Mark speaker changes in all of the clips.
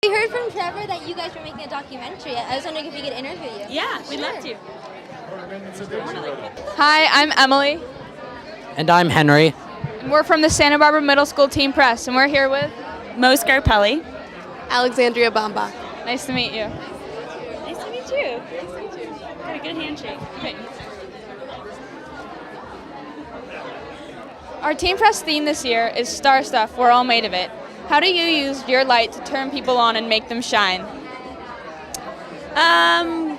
Speaker 1: We heard from Trevor that you guys were making a documentary. I was wondering if we could interview you.
Speaker 2: Yeah, we'd love to.
Speaker 3: Hi, I'm Emily.
Speaker 4: And I'm Henry.
Speaker 3: And we're from the Santa Barbara Middle School Team Press, and we're here with
Speaker 2: SCARPELLI.
Speaker 5: ALEXANDRIA BOMBACH.
Speaker 3: Nice to meet you.
Speaker 2: Nice to meet you. Nice to meet you. Got a good handshake.
Speaker 3: Our Team Press theme this year is Star Stuff, We're All Made of It. How do you use your light to turn people on and make them shine?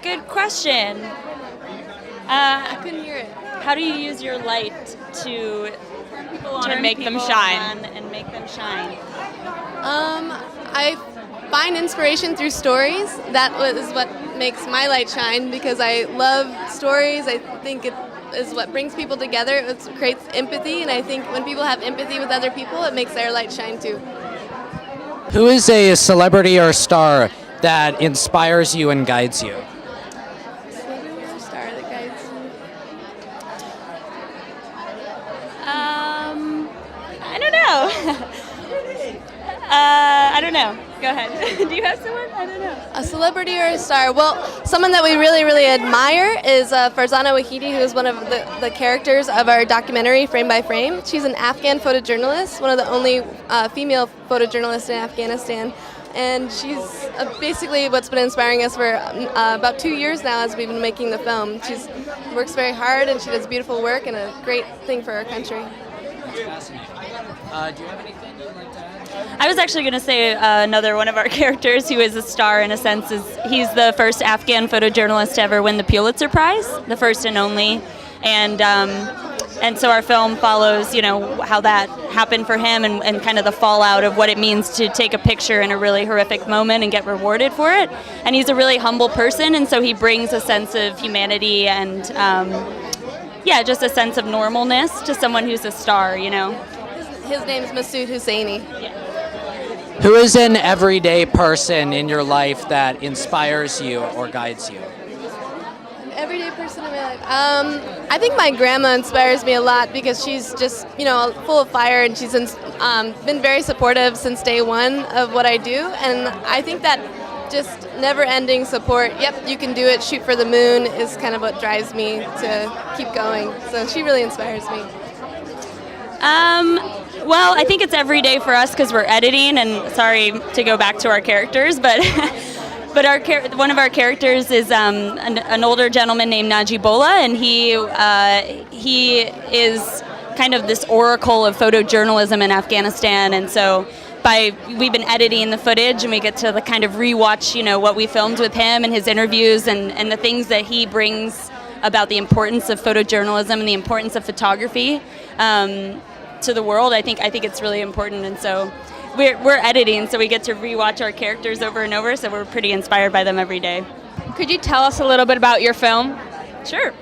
Speaker 2: Good question.
Speaker 5: I couldn't hear it.
Speaker 2: How do you use your light to turn people on
Speaker 3: and make them shine?
Speaker 2: And make them shine?
Speaker 5: I find inspiration through stories. That is what makes my light shine because I love stories. I think it is what brings people together. It creates empathy, and I think when people have empathy with other people, it makes their light shine too.
Speaker 4: Who is a celebrity or star that inspires you and guides you?
Speaker 5: Celebrity or star that guides you?
Speaker 2: I don't know. I don't know. Go ahead. Do you have someone? I don't know.
Speaker 5: A celebrity or a star? Well, someone that we really, really admire is Farzana Wahidi, who is one of the characters of our documentary, Frame by Frame. She's an Afghan photojournalist, one of the only female photojournalists in Afghanistan. And she's basically what's been inspiring us for about 2 years now as we've been making the film. She works very hard and she does beautiful work and a great thing for our country.
Speaker 4: That's fascinating. Do you have anything you'd like to add?
Speaker 2: I was actually going to say another one of our characters who is a star in a sense is he's the first Afghan photojournalist to ever win the Pulitzer Prize, the first and only, and so our film follows, how that happened for him and kind of the fallout of what it means to take a picture in a really horrific moment and get rewarded for it. And he's a really humble person, and so he brings a sense of humanity and just a sense of normalness to someone who's a star,
Speaker 5: His name is Masood Husseini.
Speaker 4: Who is an everyday person in your life that inspires you or guides you?
Speaker 5: An everyday person in my life. I think my grandma inspires me a lot because she's just, full of fire and she's been very supportive since day one of what I do. And I think that just never-ending support, yep, you can do it, shoot for the moon, is kind of what drives me to keep going. So she really inspires me.
Speaker 2: Well, I think it's every day for us because we're editing, and sorry to go back to our characters, but one of our characters is an older gentleman named Najibola, and he is kind of this oracle of photojournalism in Afghanistan, and so we've been editing the footage, and we get to kind of rewatch, what we filmed with him and his interviews and the things that he brings about the importance of photojournalism and the importance of photography to the world. I think it's really important, and so we're editing, so we get to rewatch our characters over and over. So we're pretty inspired by them every day.
Speaker 3: Could you tell us a little bit about your film?
Speaker 2: Sure.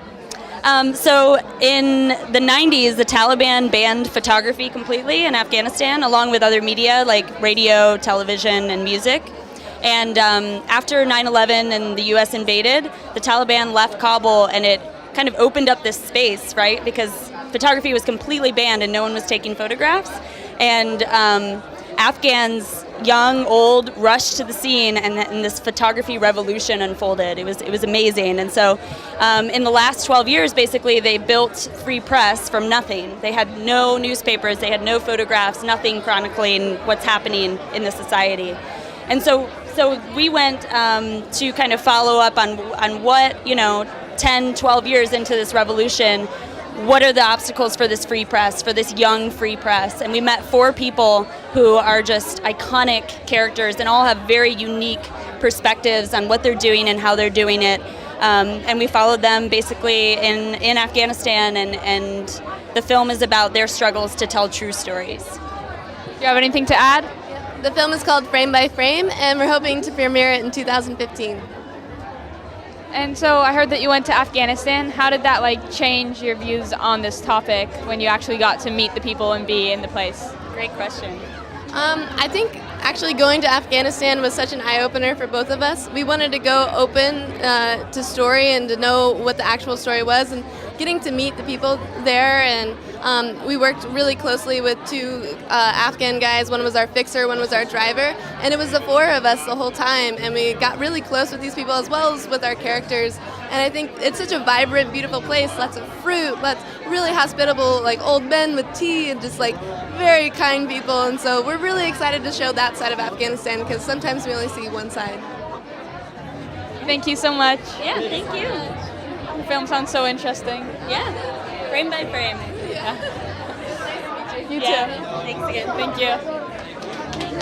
Speaker 2: So in the 90s, the Taliban banned photography completely in Afghanistan, along with other media like radio, television, and music. And after 9/11 and the U.S. invaded, the Taliban left Kabul, and it kind of opened up this space, right? Because photography was completely banned and no one was taking photographs. And Afghans, young, old, rushed to the scene, and this photography revolution unfolded. It was amazing. And so in the last 12 years, basically, they built free press from nothing. They had no newspapers, they had no photographs, nothing chronicling what's happening in the society. And so we went to kind of follow up on what, 10, 12 years into this revolution, what are the obstacles for this free press, for this young free press? And we met 4 people who are just iconic characters and all have very unique perspectives on what they're doing and how they're doing it. And we followed them basically in Afghanistan, and the film is about their struggles to tell true stories.
Speaker 3: Do you have anything to add?
Speaker 5: The film is called Frame by Frame, and we're hoping to premiere it in 2015.
Speaker 3: And so I heard that you went to Afghanistan. How did that change your views on this topic when you actually got to meet the people and be in the place?
Speaker 2: Great question.
Speaker 5: I think actually going to Afghanistan was such an eye-opener for both of us. We wanted to go open to story and to know what the actual story was, and getting to meet the people there and We worked really closely with two Afghan guys. One was our fixer, one was our driver, and it was the four of us the whole time, and we got really close with these people as well as with our characters. And I think it's such a vibrant, beautiful place, lots of fruit, lots really hospitable, like old men with tea and just like very kind people. And so we're really excited to show that side of Afghanistan because sometimes we only see one side.
Speaker 3: Thank you so much.
Speaker 2: Yeah, thank you.
Speaker 3: The film sounds so interesting.
Speaker 2: Yeah, frame by frame.
Speaker 3: You
Speaker 2: Yeah,
Speaker 3: too.
Speaker 2: thanks again.
Speaker 3: Thank you.